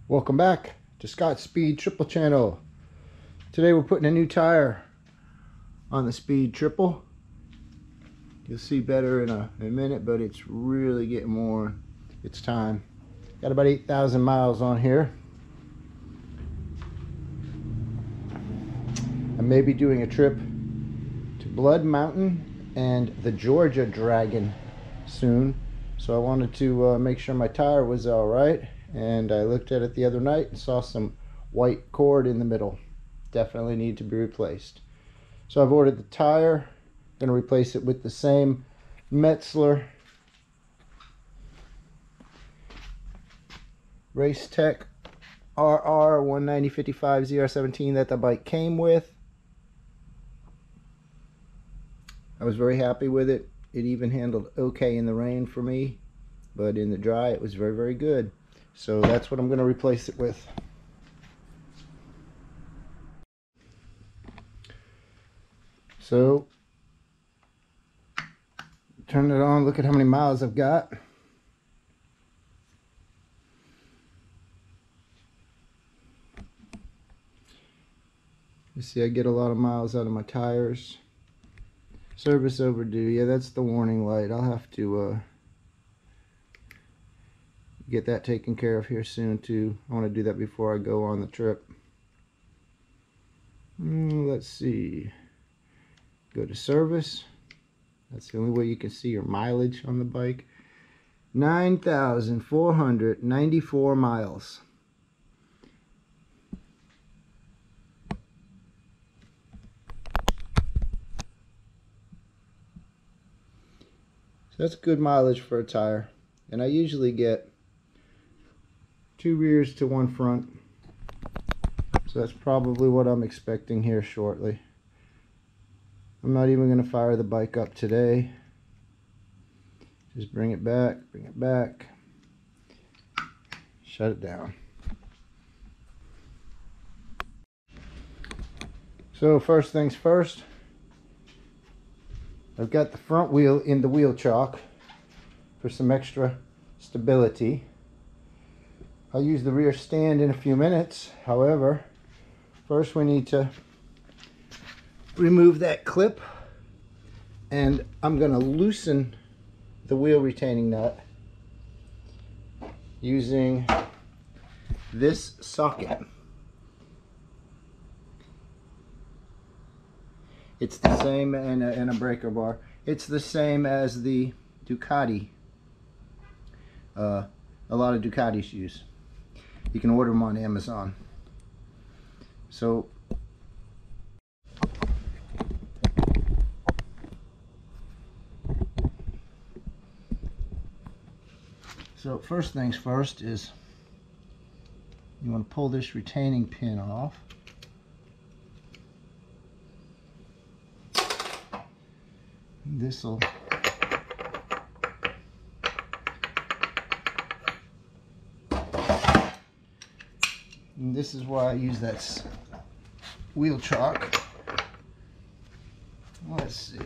Welcome back to Scott Speed Triple Channel. Today we're putting a new tire on the Speed Triple. You'll see better in a minute, but it's really getting worn. It's time. Got about 8,000 miles on here. I may be doing a trip to Blood Mountain and the Georgia Dragon soon, so I wanted to make sure my tire was all right. And I looked at it the other night and saw some white cord in the middle. Definitely need to be replaced. So I've ordered the tire. I'm going to replace it with the same Metzeler Race Tech RR 190/55 ZR17 that the bike came with. I was very happy with it. It even handled okay in the rain for me, but in the dry it was very, very good. So that's what I'm going to replace it with. So turn it on, look at how many miles I've got. You see I get a lot of miles out of my tires. Service overdue. Yeah, that's the warning light. I'll have to get that taken care of here soon too. I want to do that before I go on the trip. Let's see. Go to service. That's the only way you can see your mileage on the bike. 9,494 miles. So that's good mileage for a tire. And I usually get 2 rears to 1 front. So that's probably what I'm expecting here shortly. I'm not even going to fire the bike up today. Just bring it back, shut it down. So first things first, I've got the front wheel in the wheel chock for some extra stability. I'll use the rear stand in a few minutes. However, first we need to remove that clip, and I'm going to loosen the wheel retaining nut using this socket. It's the same, and a breaker bar. It's the same as the Ducati. A lot of Ducatis use. You can order them on Amazon. So first things first is you want to pull this retaining pin off. This'll and this is why I use that wheel chock. Let's see.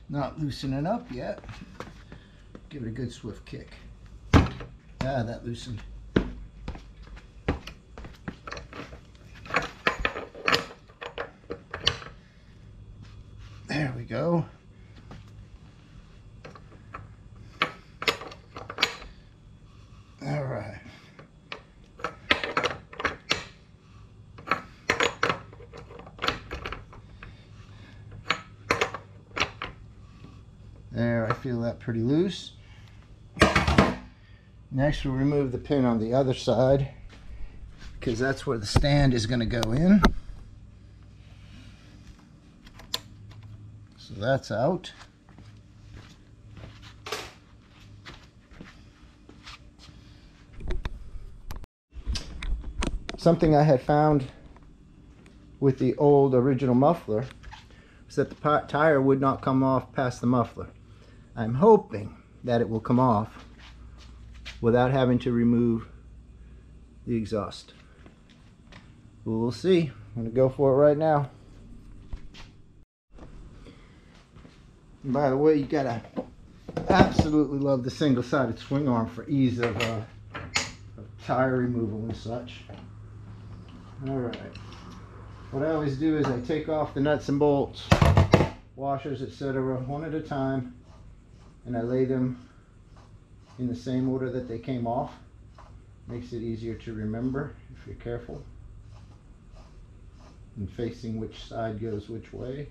Not loosening up yet. Give it a good swift kick. Ah, that loosened. There we go. All right. There, I feel that pretty loose. Next we'll remove the pin on the other side, because that's where the stand is going to go in. So that's out. Something I had found with the old original muffler was that the tire would not come off past the muffler. I'm hoping that it will come off without having to remove the exhaust. We'll see. I'm gonna go for it right now. And by the way, you gotta absolutely love the single-sided swing arm for ease of tire removal and such. All right. What I always do is I take off the nuts and bolts, washers, etc., one at a time, and I lay them in the same order that they came off. Makes it easier to remember if you're careful and facing which side goes which way.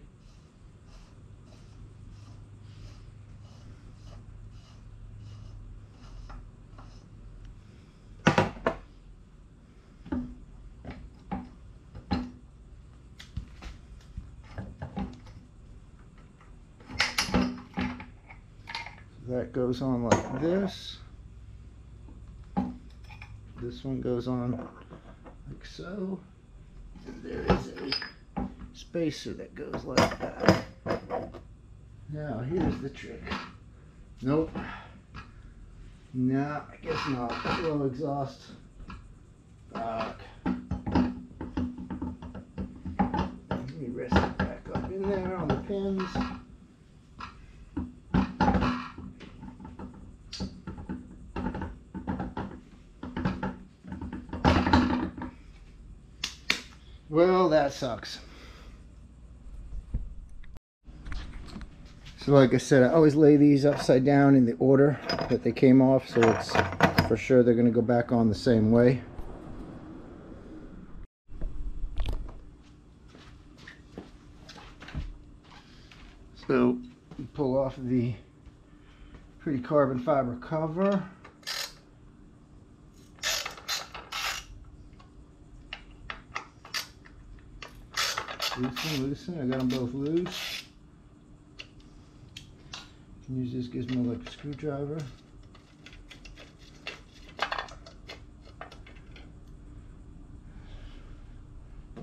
That goes on like this. This one goes on like so. And there is a spacer that goes like that. Now here's the trick. Nope. No, I guess not. Low exhaust. Fuck. Let me rest it back up in there on the pins. Well, that sucks. So like I said, I always lay these upside down in the order that they came off, so it's for sure they're going to go back on the same way. So pull off the pretty carbon fiber cover. Loosen. I got them both loose. Can use this gizmo like a screwdriver.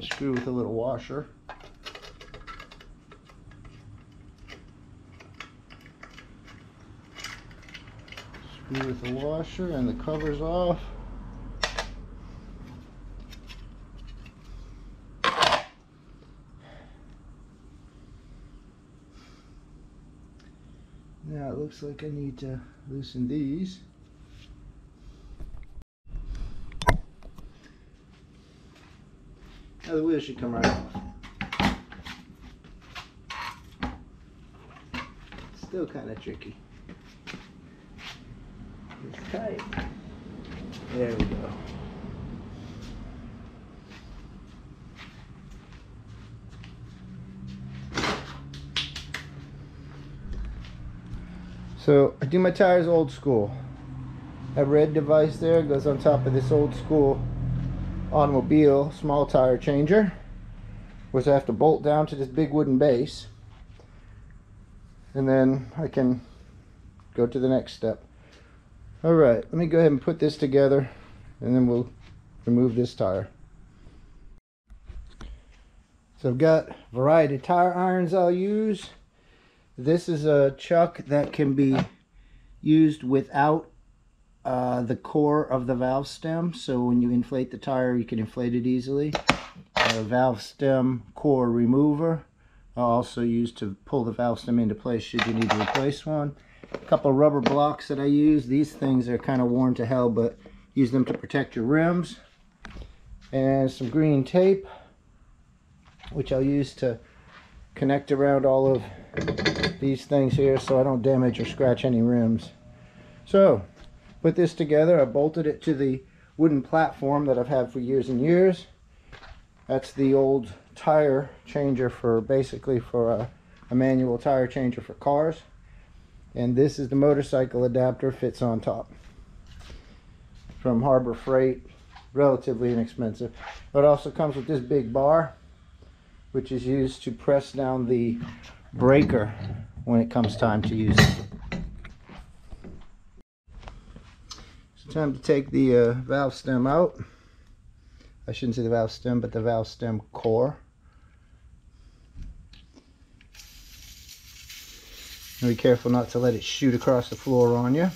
Screw with a little washer. Screw with the washer and the cover's off. Now it looks like I need to loosen these. Now the wheel should come right off. Still kind of tricky. It's tight. There we go. So I do my tires old school. That red device there goes on top of this old school automobile small tire changer, which I have to bolt down to this big wooden base, and then I can go to the next step. Alright, let me go ahead and put this together, and then we'll remove this tire. So I've got a variety of tire irons I'll use. This is a chuck that can be used without the core of the valve stem, so when you inflate the tire you can inflate it easily. A valve stem core remover I'll also use to pull the valve stem into place should you need to replace one. A couple of rubber blocks that I use. These things are kind of worn to hell, but use them to protect your rims. And some green tape, which I'll use to connect around all of these things here so I don't damage or scratch any rims. So put this together. I bolted it to the wooden platform that I've had for years and years. That's the old tire changer for basically for a manual tire changer for cars, and this is the motorcycle adapter, fits on top from Harbor Freight, relatively inexpensive. It also comes with this big bar, which is used to press down the breaker when it comes time to use it. It's time to take the valve stem out. I shouldn't say the valve stem, but the valve stem core. Be careful not to let it shoot across the floor on you.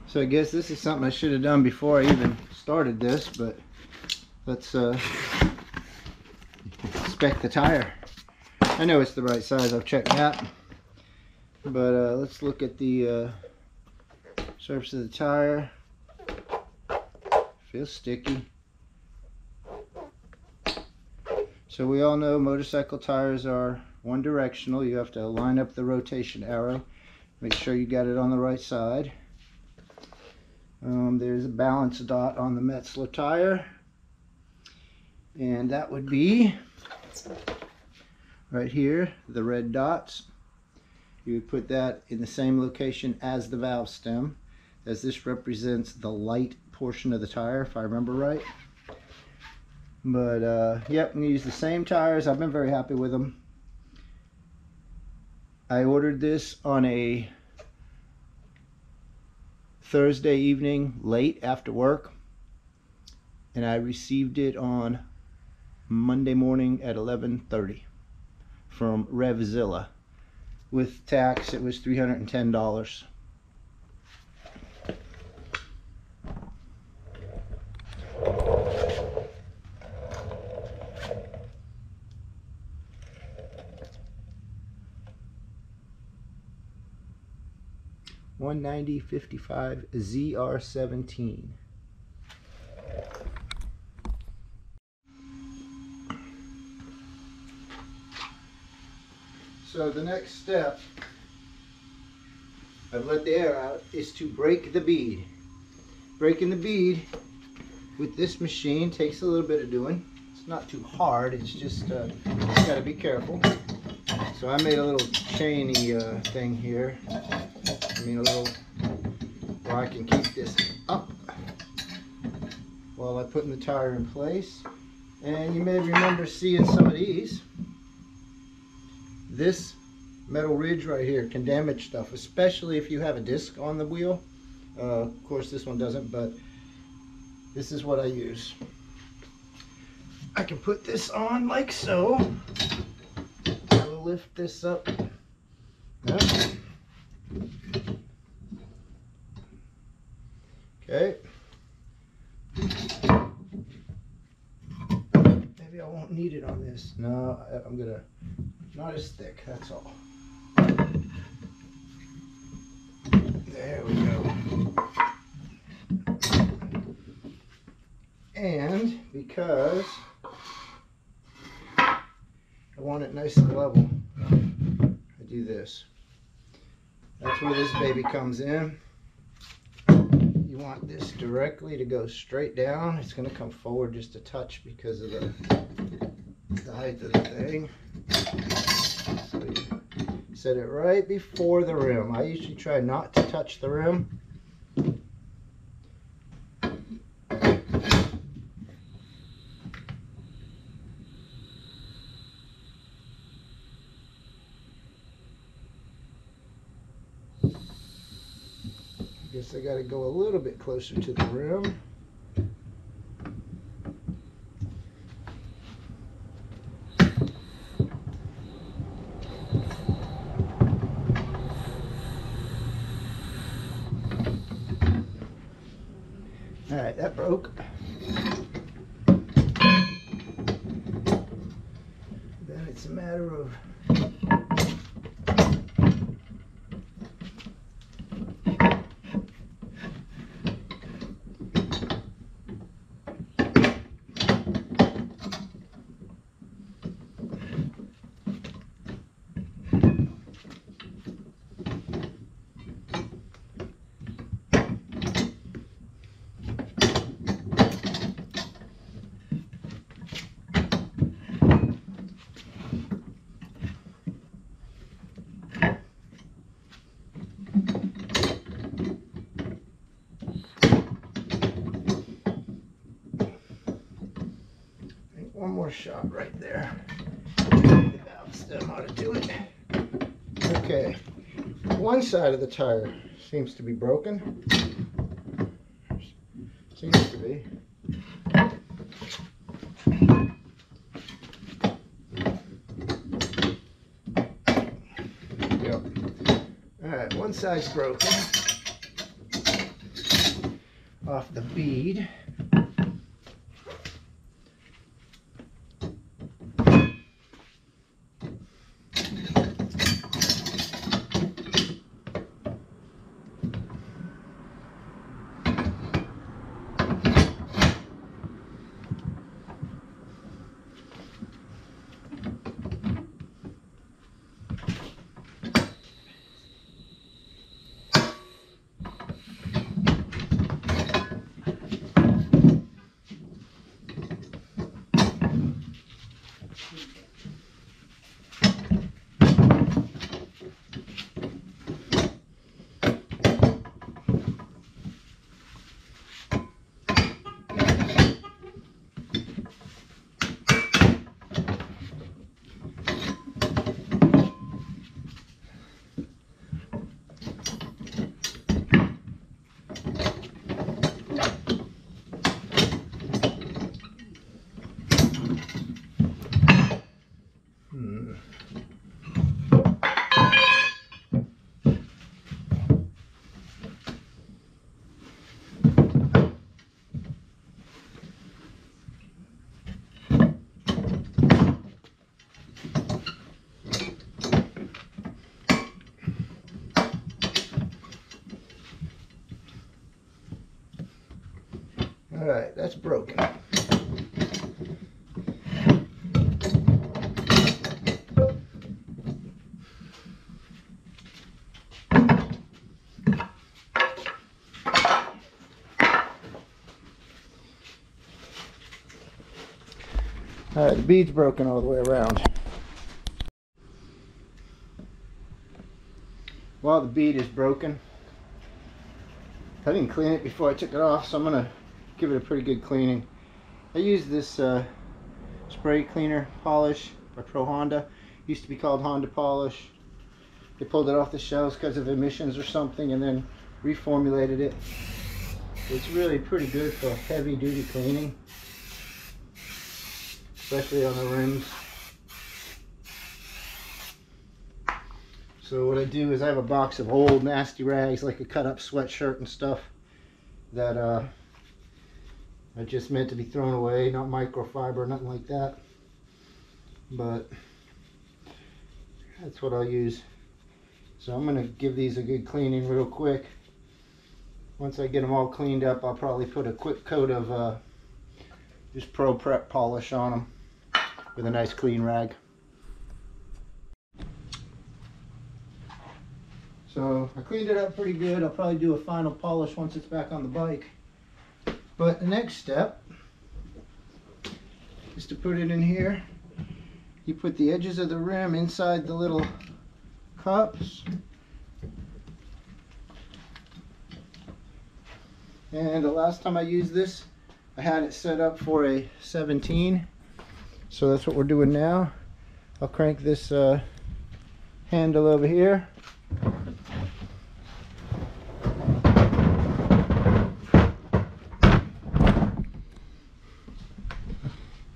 So I guess this is something I should have done before I even started this, but let's inspect the tire. I know it's the right size, I've checked that, but let's look at the surface of the tire. Feels sticky. So we all know motorcycle tires are one directional. You have to line up the rotation arrow, make sure you got it on the right side. There's a balance dot on the Metzeler tire, and that would be right here, the red dots. You would put that in the same location as the valve stem, as this represents the light portion of the tire, if I remember right. But yep, I'm gonna use the same tires. I've been very happy with them. I ordered this on a Thursday evening late after work, and I received it on Monday morning at 11:30 from Revzilla. With tax it was $310. $190.55 ZR17. So the next step, I've let the air out, is to break the bead. Breaking the bead with this machine takes a little bit of doing. It's not too hard, it's just got to be careful. So I made a little chainy thing here. I mean a little where I can keep this up while I'm putting the tire in place. And you may remember seeing some of these. This metal ridge right here can damage stuff, especially if you have a disc on the wheel. Of course this one doesn't, but this is what I use. I can put this on like so. I will lift this up. Yep. Okay. Maybe I won't need it on this. No, I'm gonna, not as thick, that's all. There we go. And because I want it nice and level, I do this. That's where this baby comes in. You want this directly to go straight down. It's going to come forward just a touch because of the height of the thing. So you set it right before the rim. I usually try not to touch the rim. Guess I got to go a little bit closer to the rim. All right, that broke. Then it's a matter of one more shot right there. The valve stem ought to do it. Okay, one side of the tire seems to be broken. Seems to be. Yep. All right, one side's broken. off the bead. All right, that's broken. All right, the bead's broken all the way around. While the bead is broken, I didn't clean it before I took it off, so I'm gonna give it a pretty good cleaning. I use this spray cleaner polish by Pro Honda. Used to be called Honda Polish. They pulled it off the shelves because of emissions or something and then reformulated it. It's really pretty good for heavy duty cleaning, especially on the rims. So what I do is I have a box of old nasty rags, like a cut up sweatshirt and stuff that are just meant to be thrown away, not microfiber, nothing like that. But that's what I'll use. So I'm going to give these a good cleaning real quick. Once I get them all cleaned up, I'll probably put a quick coat of just Pro Prep polish on them with a nice clean rag. So I cleaned it up pretty good. I'll probably do a final polish once it's back on the bike. But the next step is to put it in here. You put the edges of the rim inside the little cups. And the last time I used this, I had it set up for a 17. So that's what we're doing now. I'll crank this handle over here.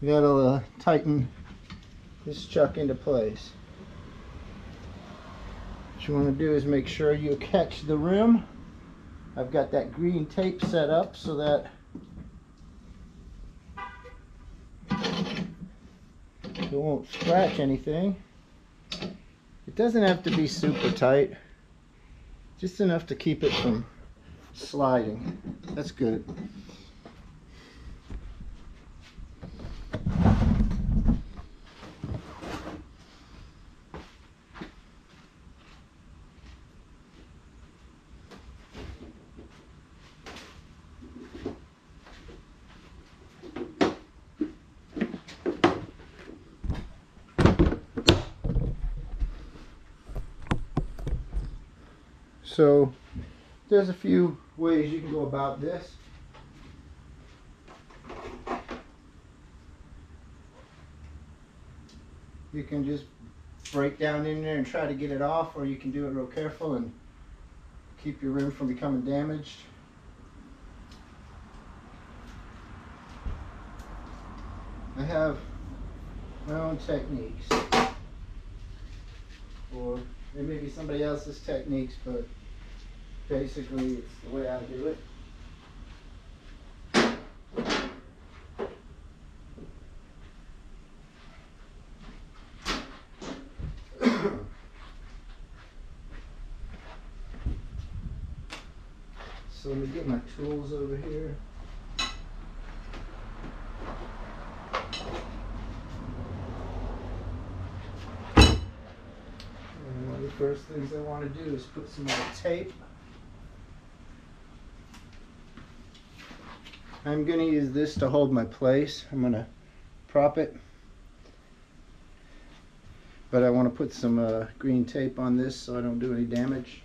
You gotta tighten this chuck into place. What you want to do is make sure you catch the rim. I've got that green tape set up so that it won't scratch anything. It doesn't have to be super tight, just enough to keep it from sliding. That's good. So there's a few ways you can go about this. You can just break down in there and try to get it off, or you can do it real careful and keep your rim from becoming damaged. I have my own techniques, or it may be somebody else's techniques, but basically it's the way I do it. So let me get my tools over here. And one of the first things I want to do is put some more tape. I'm going to use this to hold my place. I'm going to prop it. But I want to put some green tape on this so I don't do any damage.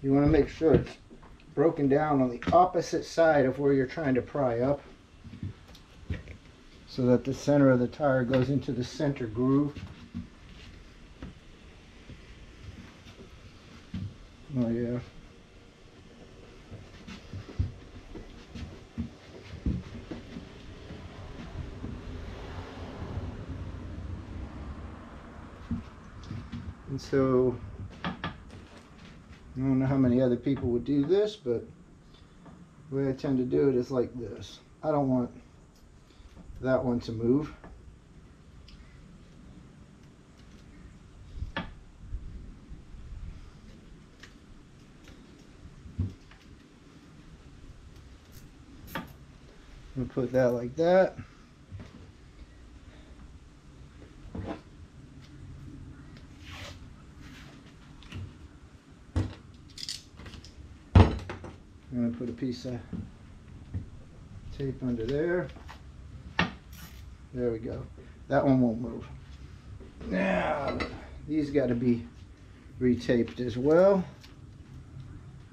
You want to make sure it's broken down on the opposite side of where you're trying to pry up, so that the center of the tire goes into the center groove. Oh yeah. And so I don't know how many other people would do this, but the way I tend to do it is like this. I don't want that one to move. I'm gonna put that like that. I'm going to put a piece of tape under there. There we go. That one won't move. Now, these got to be retaped as well.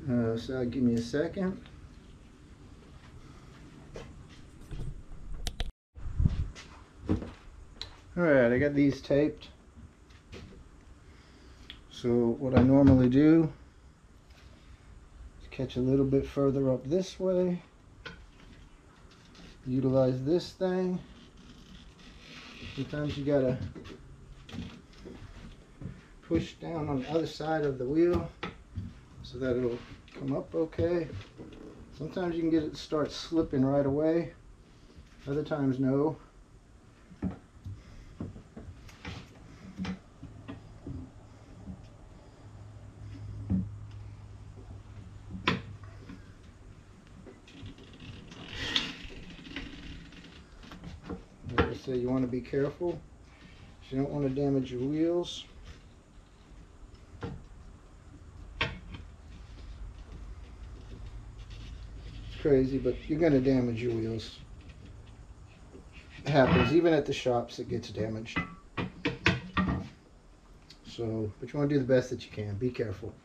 So give me a second. Alright, I got these taped. So what I normally do, catch a little bit further up this way, utilize this thing. Sometimes you gotta push down on the other side of the wheel so that it'll come up okay. Sometimes you can get it to start slipping right away, other times no. So you want to be careful. You don't want to damage your wheels. It's crazy, but you're going to damage your wheels. It happens. Even at the shops, it gets damaged. So, but you want to do the best that you can. Be careful.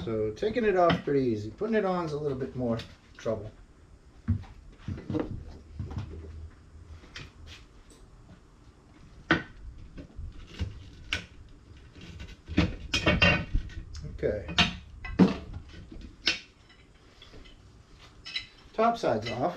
So taking it off pretty easy. Putting it on is a little bit more trouble. Okay. Top side's off.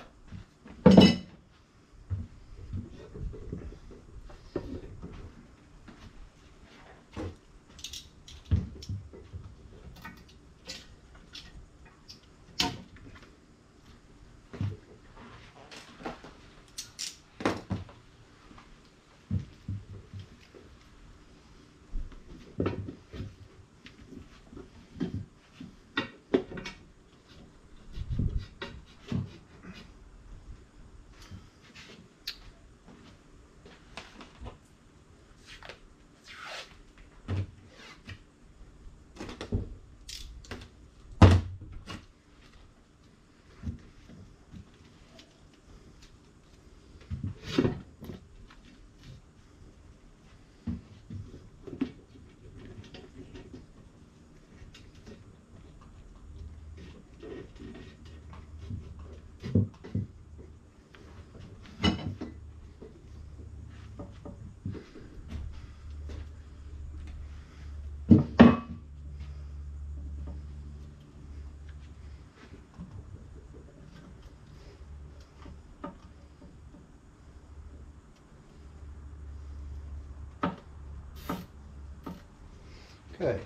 Okay.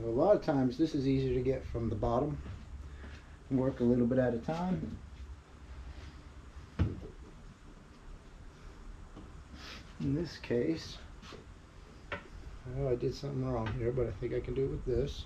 A lot of times this is easier to get from the bottom. Work a little bit at a time. In this case, oh, I did something wrong here, but I think I can do it with this.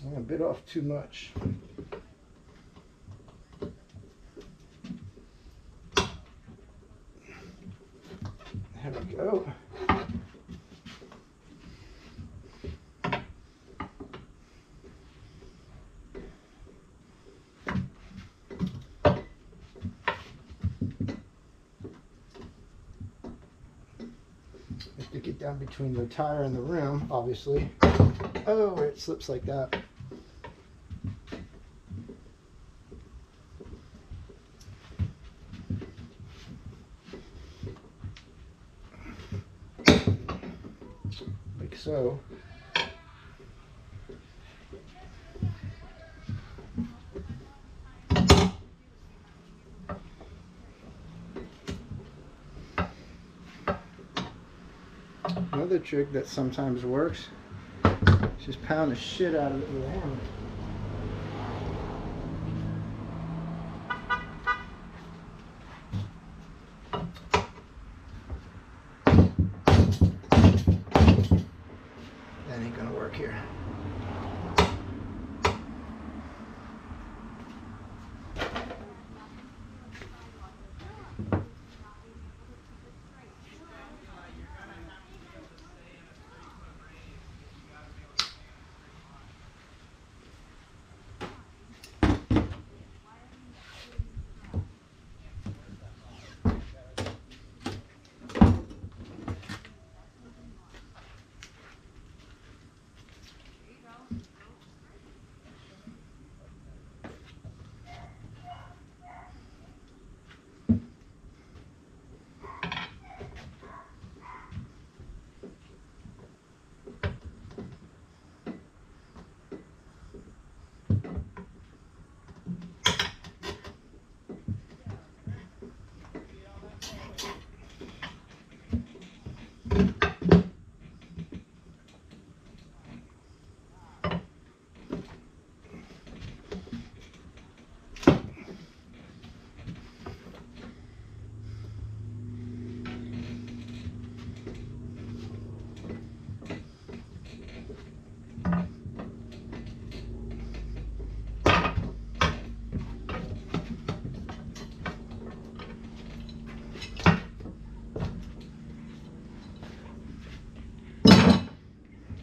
I bit off too much. There we go. Have to get down between the tire and the rim, obviously. Oh, where it slips like that. Like so. Another trick that sometimes works is just pound the shit out of it with a hammer. That ain't gonna work here.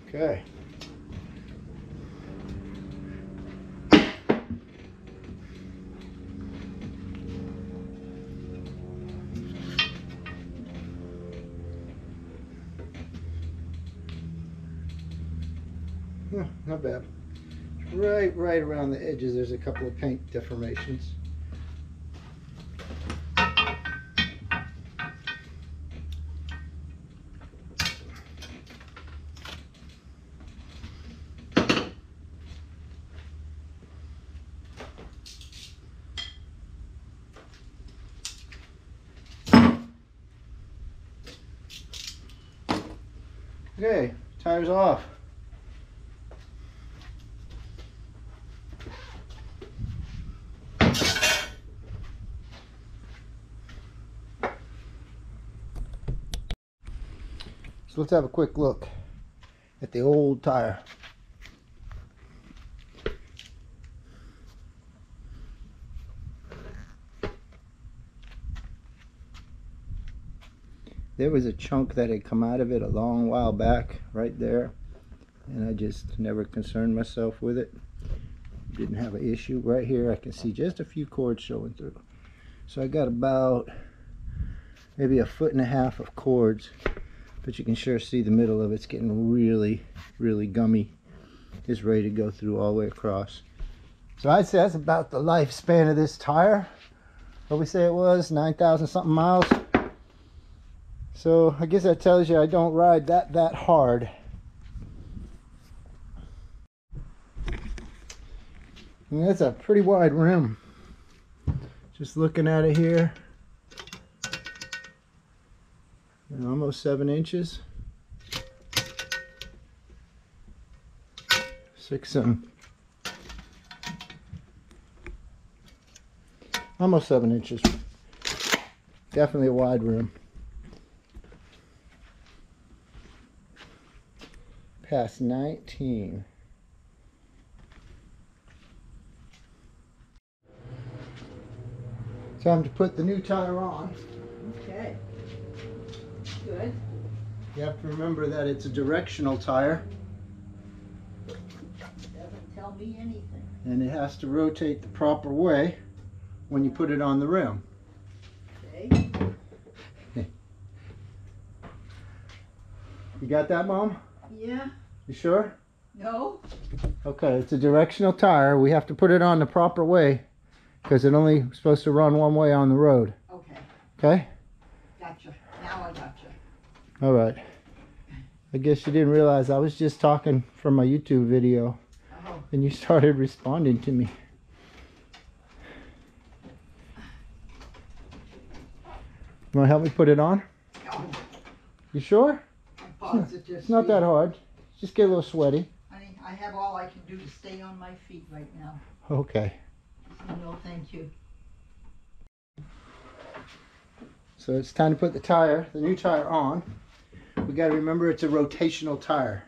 Okay. Not bad. Right around the edges, there's a couple of paint deformations. Okay, tires off. So let's have a quick look at the old tire. there was a chunk that had come out of it a long while back right there, and I just never concerned myself with it. Didn't have an issue. Right here I can see just a few cords showing through. So I got about maybe 1.5 foot of cords, but you can sure see the middle of it's getting really gummy. It's ready to go through all the way across. So I'd say that's about the lifespan of this tire. What we say it was, 9,000 something miles. So I guess that tells you I don't ride that hard. And that's a pretty wide rim. Just looking at it here, almost 7 inches. 6 and almost 7 inches. Definitely a wide rim. Past 19. Time to put the new tire on. Okay. Good. You have to remember that it's a directional tire. Doesn't tell me anything. And it has to rotate the proper way when you put it on the rim. Okay. You got that, Mom? Yeah. You sure? No. Okay, it's a directional tire. We have to put it on the proper way because it's only supposed to run one way on the road. Okay. Okay? Gotcha. Now I gotcha. All right. I guess you didn't realize I was just talking from my YouTube video Oh. and you started responding to me. You want to help me put it on? No. You sure? I'm positive. It's not that hard. Just get a little sweaty. Honey, I have all I can do to stay on my feet right now. Okay. No, thank you. So it's time to put the new tire on. We got to remember it's a rotational tire.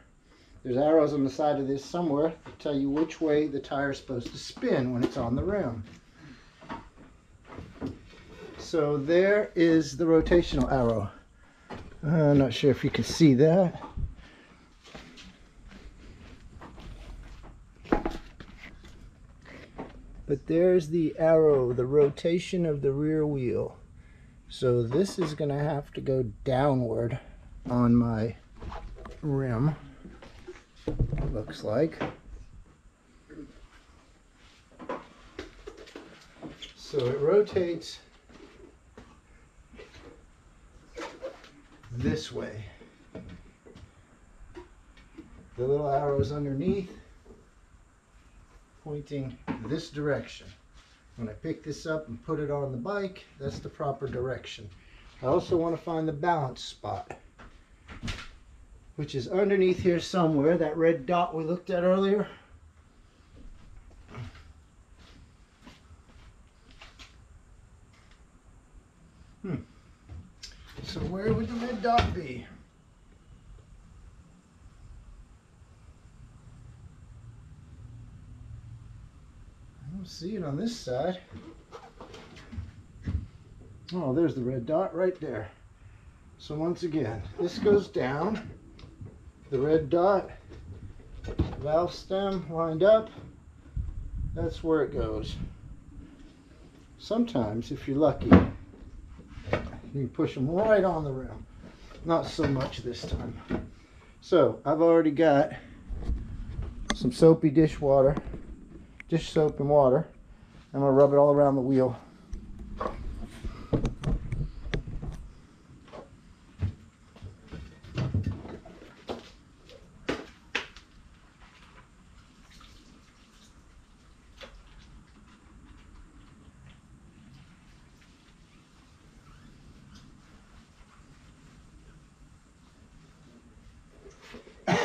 There's arrows on the side of this somewhere to tell you which way the tire is supposed to spin when it's on the rim. So there is the rotational arrow. I'm not sure if you can see that. But there's the arrow, the rotation of the rear wheel. So this is going to have to go downward on my rim, it looks like. So it rotates this way. The little arrows underneath pointing this direction. When I pick this up and put it on the bike, that's the proper direction. I also want to find the balance spot, which is underneath here somewhere, that red dot we looked at earlier. So where would the red dot be? I don't see it on this side. Oh, there's the red dot right there. So once again, this goes down. The red dot, valve stem lined up, that's where it goes. Sometimes, if you're lucky, you can push them right on the rim. Not so much this time. So I've already got some soapy dish soap and water. I'm gonna rub it all around the wheel.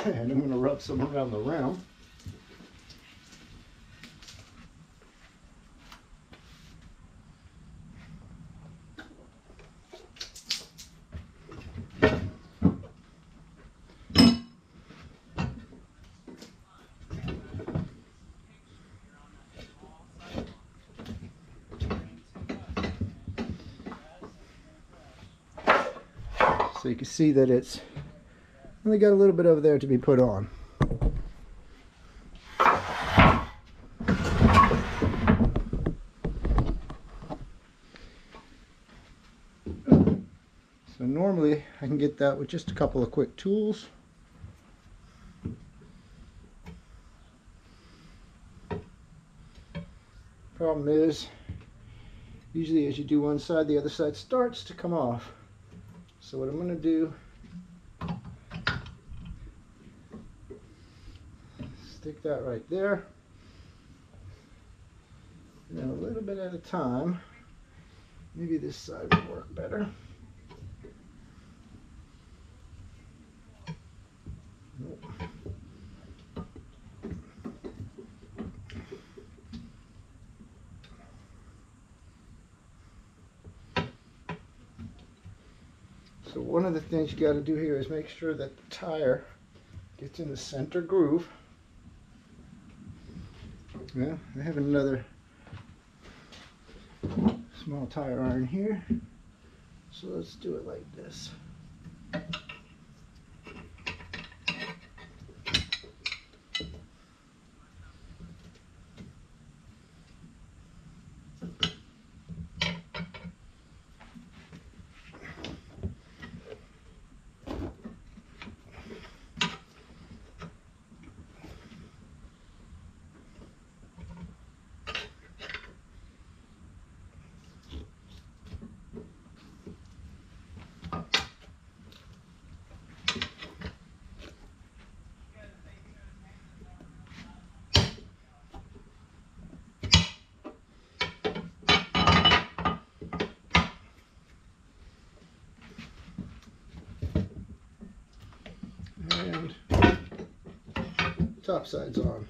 And I'm going to rub some around the rim. So you can see that it's only got a little bit over there to be put on. So normally I can get that with just a couple of quick tools. Problem is, usually as you do one side, the other side starts to come off. So what I'm going to do, stick that right there, and then a little bit at a time. Maybe this side will work better. Nope. So one of the things you got to do here is make sure that the tire gets in the center groove. Well, I have another small tire iron here, so let's do it like this. And top side's on.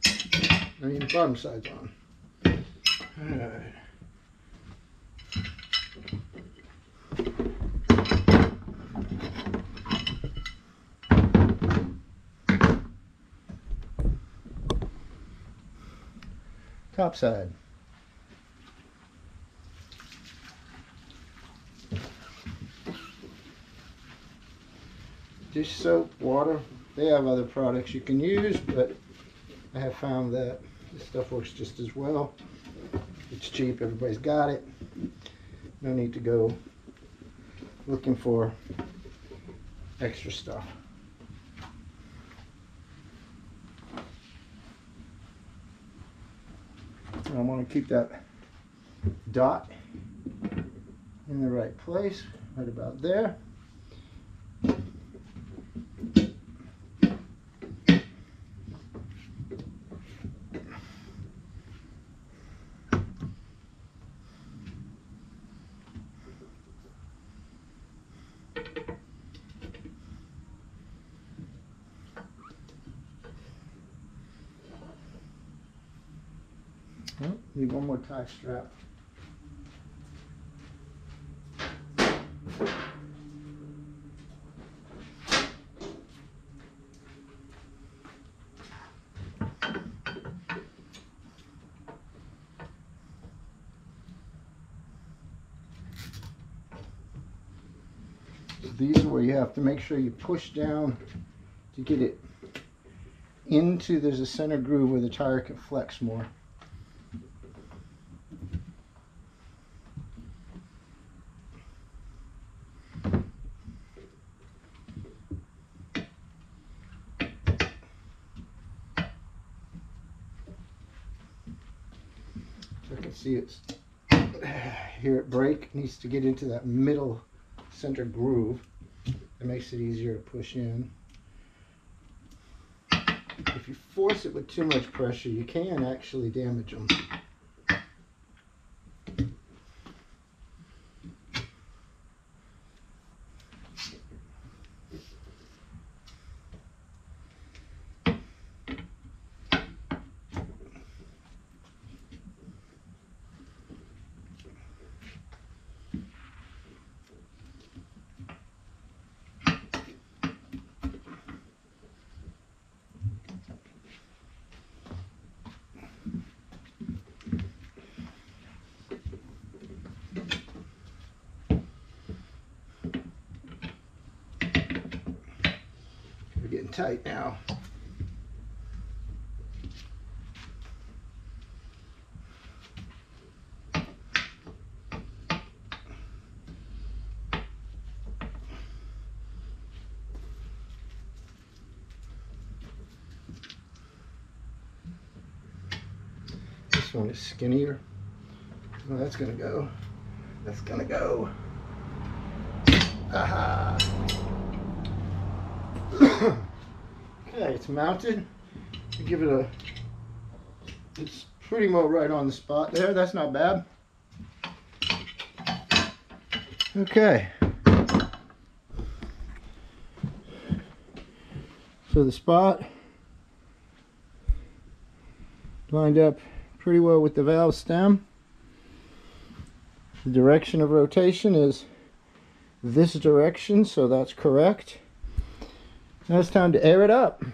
I mean, bottom side's on. Alright. Top side. Dish soap, water. They have other products you can use, but I have found that this stuff works just as well. It's cheap, everybody's got it. No need to go looking for extra stuff. I want to keep that dot in the right place, right about there. Oh, need one more tie strap. So these are where you have to make sure you push down to get it into, there's a center groove where the tire can flex more. I can see it's here at break, needs to get into that middle center groove. It makes it easier to push in. If you force it with too much pressure, you can actually damage them. tight now. This one is skinnier. Well, that's gonna go. That's gonna go. Aha! Okay, it's mounted. Give it a. It's pretty much right on the spot there. That's not bad. Okay. So the spot lined up pretty well with the valve stem. The direction of rotation is this direction, so that's correct. Now it's time to air it up.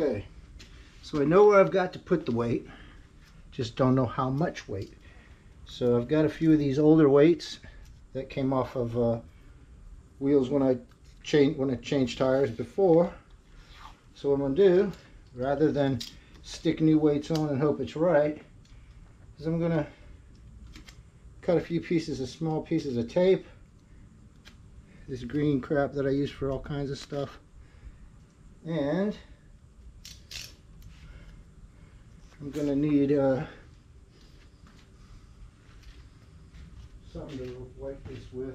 Okay, so I know where I've got to put the weight, just don't know how much weight. So I've got a few of these older weights that came off of wheels when I changed tires before. So what I'm gonna do, rather than stick new weights on and hope it's right, is I'm gonna cut a few small pieces of tape. This green crap that I use for all kinds of stuff. And I'm gonna need something to wipe this with.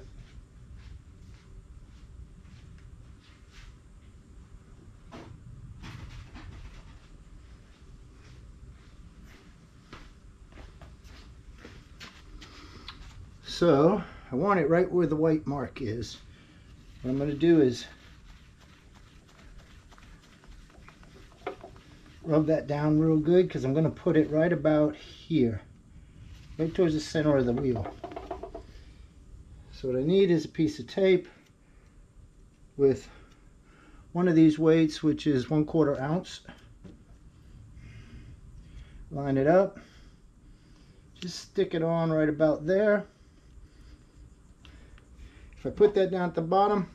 So I want it right where the white mark is. What I'm going to do is rub that down real good, because I'm going to put it right about here, right towards the center of the wheel. So what I need is a piece of tape with one of these weights, which is 1/4 ounce. Line it up, just stick it on right about there. If I put that down at the bottom,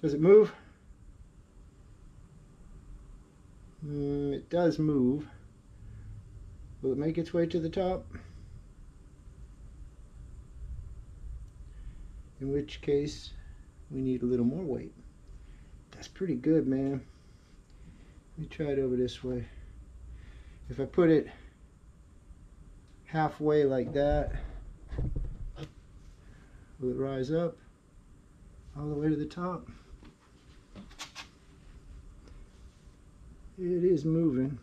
does it move? It does move. Will it make its way to the top? In which case, we need a little more weight. That's pretty good, man. Let me try it over this way. If I put it halfway like that, will it rise up all the way to the top? It is moving.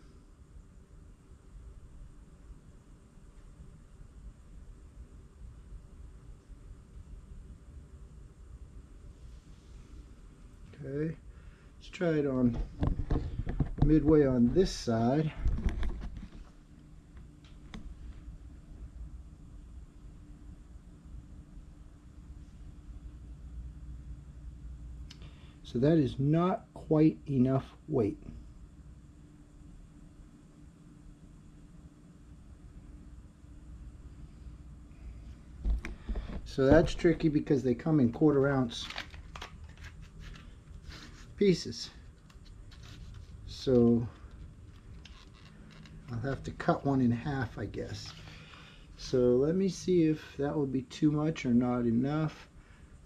Okay, let's try it on midway on this side. So that is not quite enough weight. So that's tricky because they come in 1/4 ounce pieces. So I'll have to cut one in half, I guess. So let me see if that would be too much or not enough.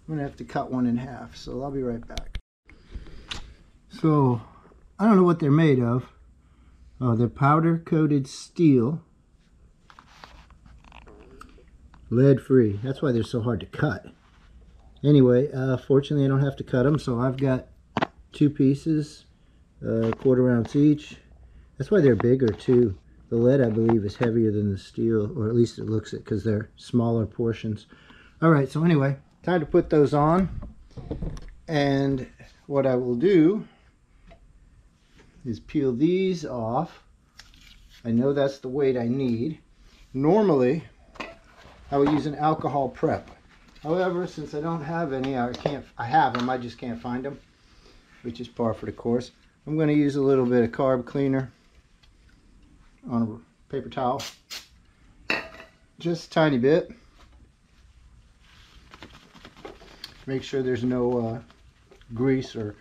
I'm gonna have to cut one in half, so I'll be right back. So I don't know what they're made of. Oh, they're powder coated steel, lead free. That's why they're so hard to cut. Anyway, fortunately I don't have to cut them, so I've got 2 pieces, 1/4 ounce each. That's why they're bigger too. The lead, I believe, is heavier than the steel, or at least it looks it, because they're smaller portions. Alright, so anyway, time to put those on. And what I will do is peel these off. I know that's the weight I need. Normally, I would use an alcohol prep. However, since I don't have any, I have them, I just can't find them, which is par for the course. I'm going to use a little bit of carb cleaner on a paper towel. Just a tiny bit. Make sure there's no grease or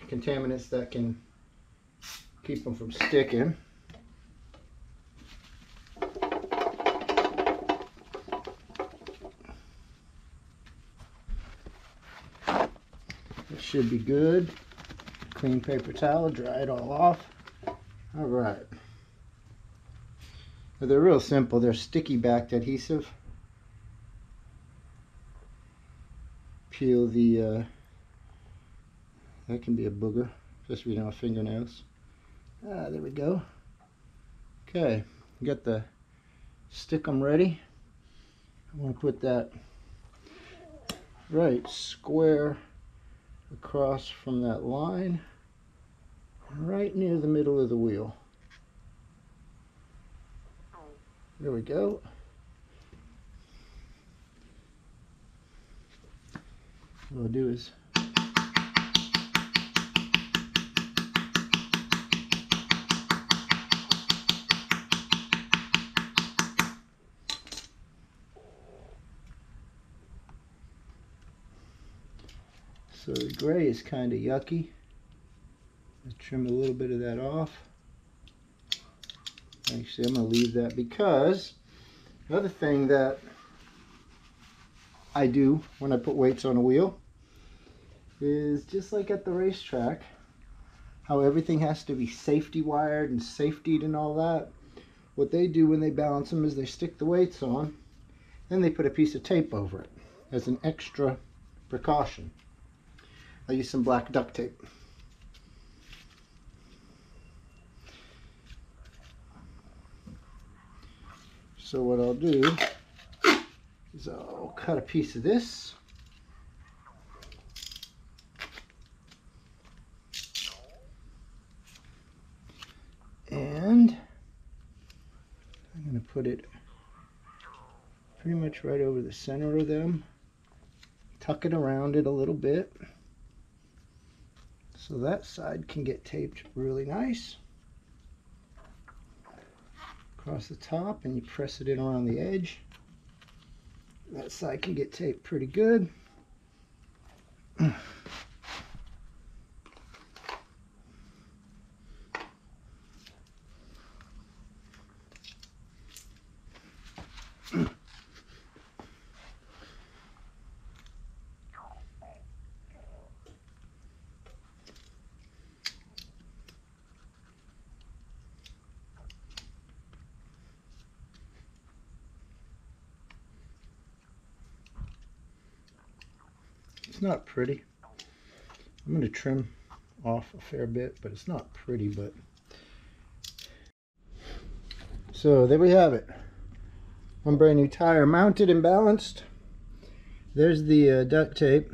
contaminants that can keep them from sticking. It should be good. Clean paper towel, dry it all off. All right. Now they're real simple. They're sticky backed adhesive. Peel the that can be a booger, just reading our fingernails. There we go. Okay, got the stick 'em ready. I want to put that right square across from that line, right near the middle of the wheel. There we go. what I'll do is so the gray is kind of yucky. Let's trim a little bit of that off. Actually, I'm going to leave that because the other thing that I do when I put weights on a wheel is just like at the racetrack, how everything has to be safety wired and safetied and all that. What they do when they balance them is they stick the weights on, then they put a piece of tape over it as an extra precaution. I use some black duct tape. So what I'll do is I'll cut a piece of this. And I'm going to put it pretty much right over the center of them. Tuck it around it a little bit, so that side can get taped really nice. Across the top, and you press it in around the edge. That side can get taped pretty good. It's not pretty. I'm going to trim off a fair bit, but it's not pretty. But so there we have it. One brand new tire mounted and balanced. There's the duct tape.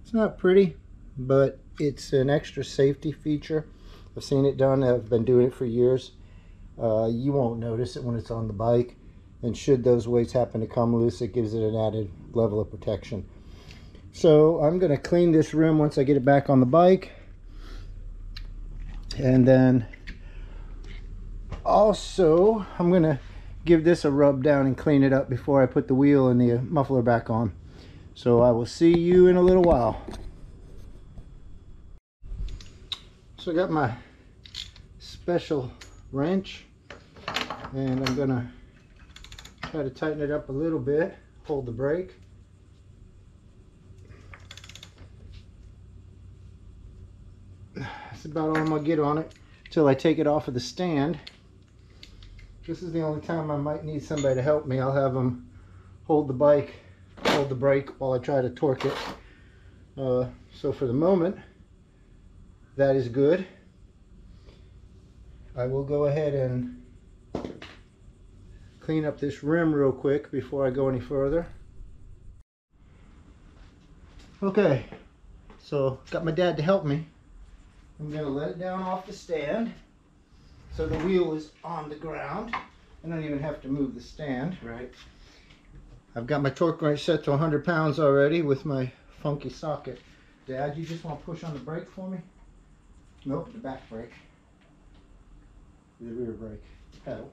It's not pretty, but it's an extra safety feature. I've seen it done. I've been doing it for years. You won't notice it when it's on the bike, and should those weights happen to come loose, it gives it an added level of protection. So I'm going to clean this rim once I get it back on the bike, and then also I'm going to give this a rub down and clean it up before I put the wheel and the muffler back on. So I will see you in a little while. So I got my special wrench, and I'm going to try to tighten it up a little bit, hold the brake. That's about all I'm going to get on it until I take it off of the stand. This is the only time I might need somebody to help me. I'll have them hold the bike, hold the brake while I try to torque it. So for the moment, that is good. I will go ahead and clean up this rim real quick before I go any further. Okay, so got my dad to help me. I'm going to let it down off the stand so the wheel is on the ground. I don't even have to move the stand. Right. I've got my torque wrench set to 100 pounds already with my funky socket. Dad, you just want to push on the brake for me? Nope, the back brake. The rear brake. The pedal.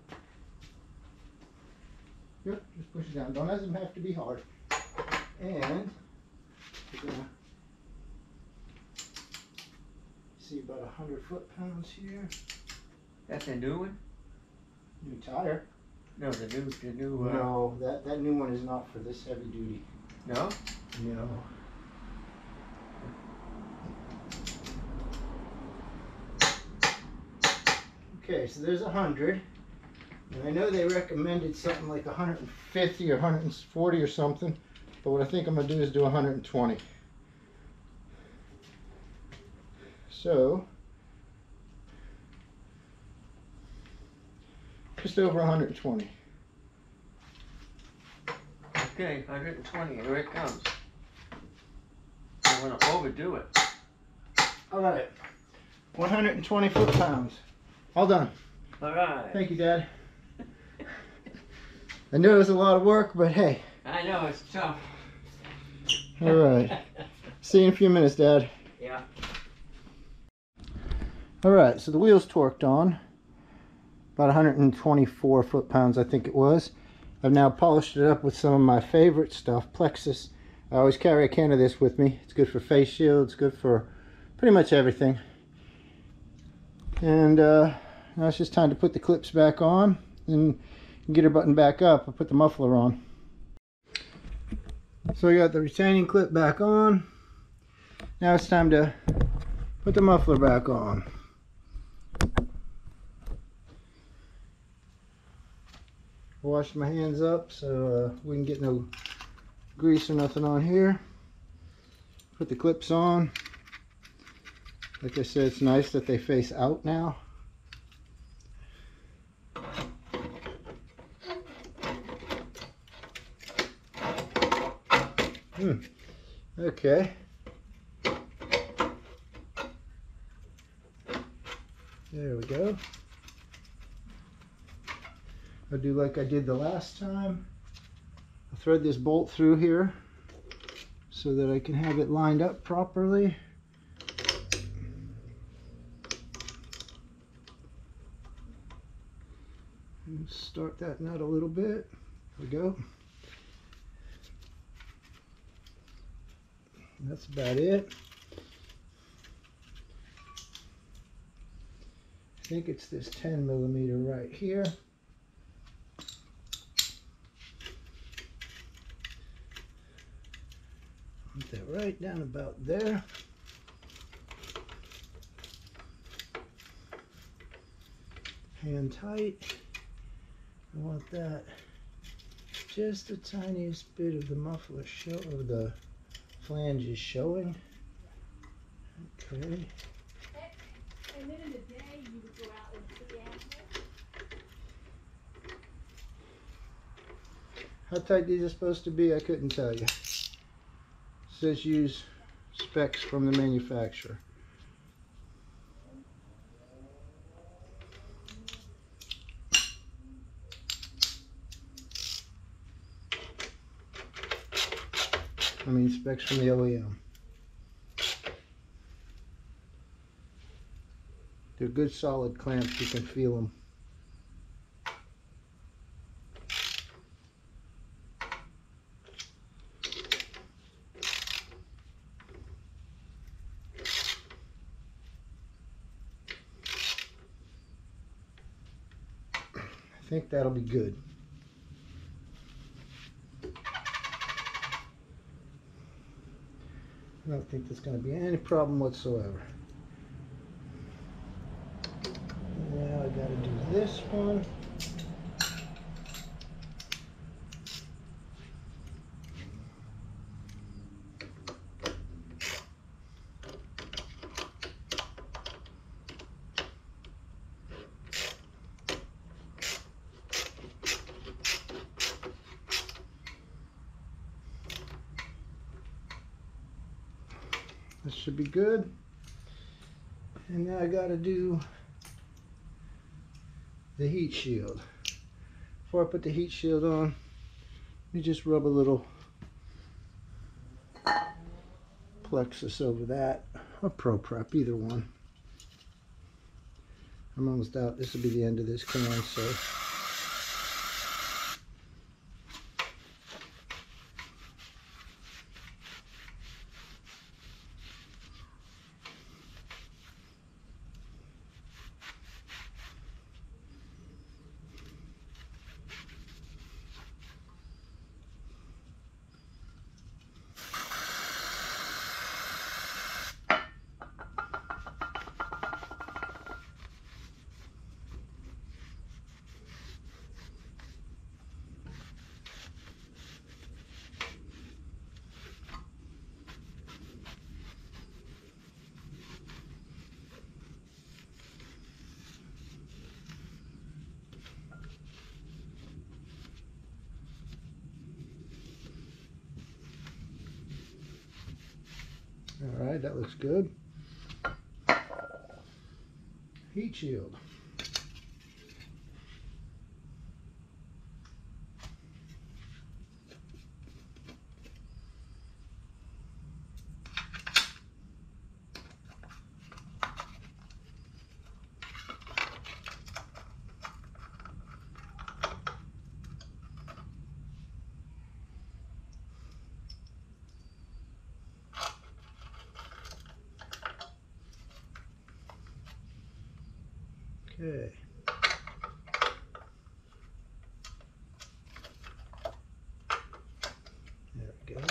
Yep, just push it down. Don't let them have to be hard. And we're going to see about 100 foot-pounds here. That's a new one? New tire. No, the new. No, that new one is not for this heavy duty. No? No. Okay, so there's 100. And I know they recommended something like 150 or 140 or something, but what I think I'm going to do is do 120. So, just over 120. Okay, 120, here it comes. I want to overdo it. All right, 120 foot-pounds. All done. All right. Thank you, Dad. I knew it was a lot of work, but hey. I know, it's tough. All right. See you in a few minutes, Dad. Yeah. All right, so the wheel's torqued on. About 124 foot-pounds, I think it was. I've now polished it up with some of my favorite stuff, Plexus. I always carry a can of this with me. It's good for face shields, good for pretty much everything. And now it's just time to put the clips back on and get her button back up. I'll put the muffler on. So I got the retaining clip back on. Now it's time to put the muffler back on. Washed my hands up so we can get no grease or nothing on here. Put the clips on. Like I said, it's nice that they face out now. Okay. There we go. I'll do like I did the last time. I'll thread this bolt through here so that I can have it lined up properly. And start that nut a little bit. There we go. That's about it. I think it's this 10mm right here. Put that right down about there. Hand tight. I want that just the tiniest bit of the muffler show, of the flange is showing. Okay. And then in the day, you would go out and put the animals. How tight these are supposed to be, I couldn't tell you. It says use specs from the manufacturer. I mean specs from the OEM. They're good solid clamps, you can feel them. I think that'll be good. I don't think there's going to be any problem whatsoever. Now I got to do this one. This should be good. And now I got to do the heat shield. Before I put the heat shield on, let me just rub a little Plexus over that, or Pro Prep, either one. I'm almost out. This will be the end of this can, so. All right, that looks good. Heat shield. Okay. There we go.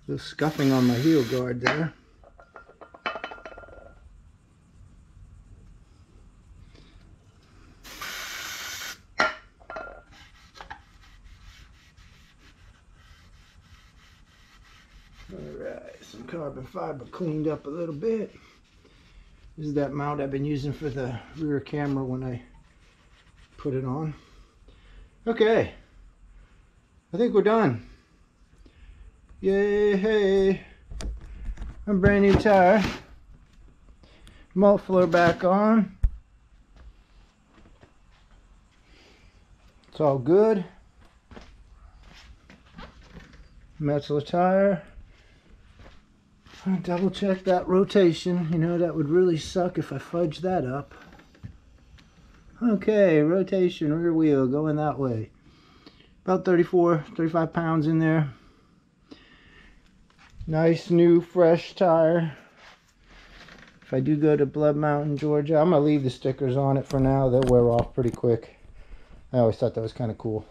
A little scuffing on my heel guard there. Alright, some carbon fiber cleaned up a little bit. This is that mount I've been using for the rear camera when I put it on. Okay, I think we're done. Yay, hey, a brand new tire, muffler back on, it's all good. Metzeler tire. I'll double check that rotation, you know that would really suck if I fudge that up. Okay, rotation, rear wheel going that way, about 35 pounds in there. Nice new fresh tire. If I do go to Blood Mountain, Georgia, I'm gonna leave the stickers on it for now. They'll wear off pretty quick. I always thought that was kind of cool.